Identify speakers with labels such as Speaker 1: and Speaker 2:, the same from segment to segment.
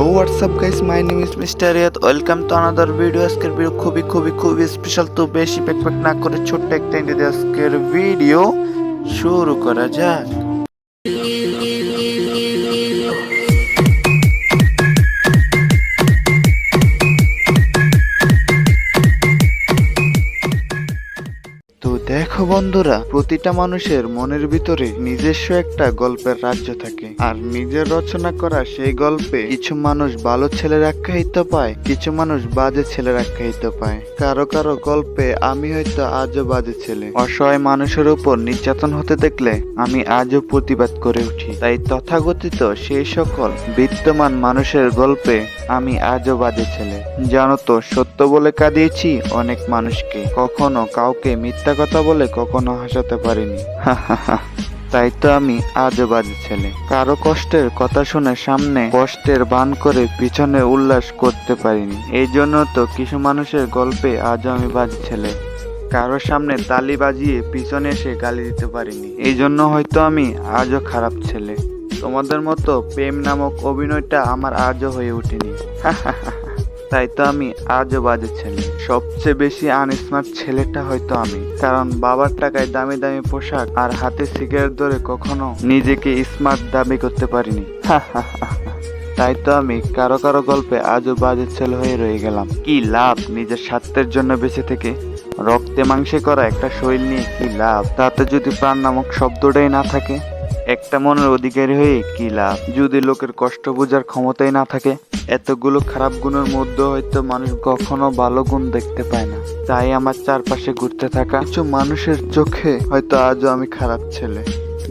Speaker 1: Hello WhatsApp guys, my name is mister Riyad. Welcome to another video. আজকের video খুবই special. তো বেশি pack না করে ছোট্ট একটা ইন্ডিয়া আজকের ভিডিও শুরু করা যাক। তো দেখো বন্ধুরা, প্রতিটা মানুষের মনের ভিতরে নিজস্ব একটা গল্পের রাজ্য থাকে, আর নিজের রচনা করা সেই গল্পে কিছু মানুষ ভালো ছেলের আখ্যায়িত পায়, কিছু মানুষ বাজে ছেলের আখ্যায়িত পায়। কারো কারো গল্পে আমি হয়তো আজও বাজে ছেলে। অসহায় মানুষের উপর নির্যাতন হতে দেখলে আমি আজও প্রতিবাদ করে উঠি। তাই তথাকথিত সেই সকল বিদ্যমান মানুষের গল্পে আমি আজও বাজে ছেলে। জানো তো, সত্য বলে কাঁদিয়েছি অনেক মানুষকে, কখনো কাউকে মিথ্যা কথা বলে কখনো হাসাতে পারিনি। তাই তো আমি আজও বাজে ছেলে। কারো কষ্টের কথা শুনে সামনে কষ্টের বান করে পিছনে উল্লাস করতে পারিনি। এই জন্য তো কিছু মানুষের গল্পে আজও আমি বাজে ছেলে। কারো সামনে তালি বাজিয়ে পিছনে এসে গালি দিতে পারিনি। এই জন্য হয়তো আমি আজও খারাপ ছেলে। তোমাদের মতো প্রেম নামক অভিনয়টা আমার আজও হয়ে ওঠেনি। তাই তো আমি আজও বাজে ছেলে। সবচেয়ে বেশি আনস্মার্ট ছেলেটা হয়তো আমি, কারণ বাবার টাকায় দামি দামি পোশাক আর হাতে সিগারেট ধরে কখনো নিজেকে স্মার্ট দাবি করতে পারিনি। তাই তো আমি কারো কারো গল্পে আজও বাজে ছেলে হয়ে রয়ে গেলাম। কি লাভ নিজের স্বার্থের জন্য বেঁচে থেকে? রক্তে মাংসে করা একটা শরীর নিয়ে কি লাভ, তাতে যদি প্রাণ নামক শব্দটাই না থাকে? একটা মনের অধিকারী হয়ে কি লাভ যদি লোকের কষ্ট বোঝার ক্ষমতাই না থাকে? এতগুলো খারাপ গুণের মধ্যে হয়তো মানুষ কখনো ভালো গুণ দেখতে পায় না। তাই আমার চারপাশে ঘুরতে থাকা কিছু মানুষের চোখে হয়তো আজও আমি খারাপ ছেলে।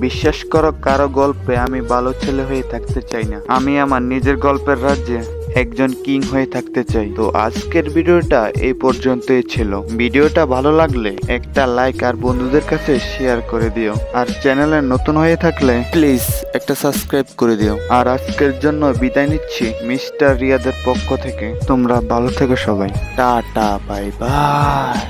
Speaker 1: বিশ্বাস করো, কারো গল্পে আমি ভালো ছেলে হয়ে থাকতে চাই না। আমি আমার নিজের গল্পের রাজ্যে একজন কিং হয়ে থাকতে চাই। তো আজকের ভিডিওটা এই পর্যন্তই ছিল। ভিডিওটা ভালো লাগলে একটা লাইক আর বন্ধুদের কাছে শেয়ার করে দিও। আর চ্যানেলে নতুন হয়ে থাকলে প্লিজ একটা সাবস্ক্রাইব করে দিও। আর আজকের জন্য বিদায় নিচ্ছি মিস্টার রিয়াদের পক্ষ থেকে। তোমরা ভালো থেকো সবাই। Tata, bye bye.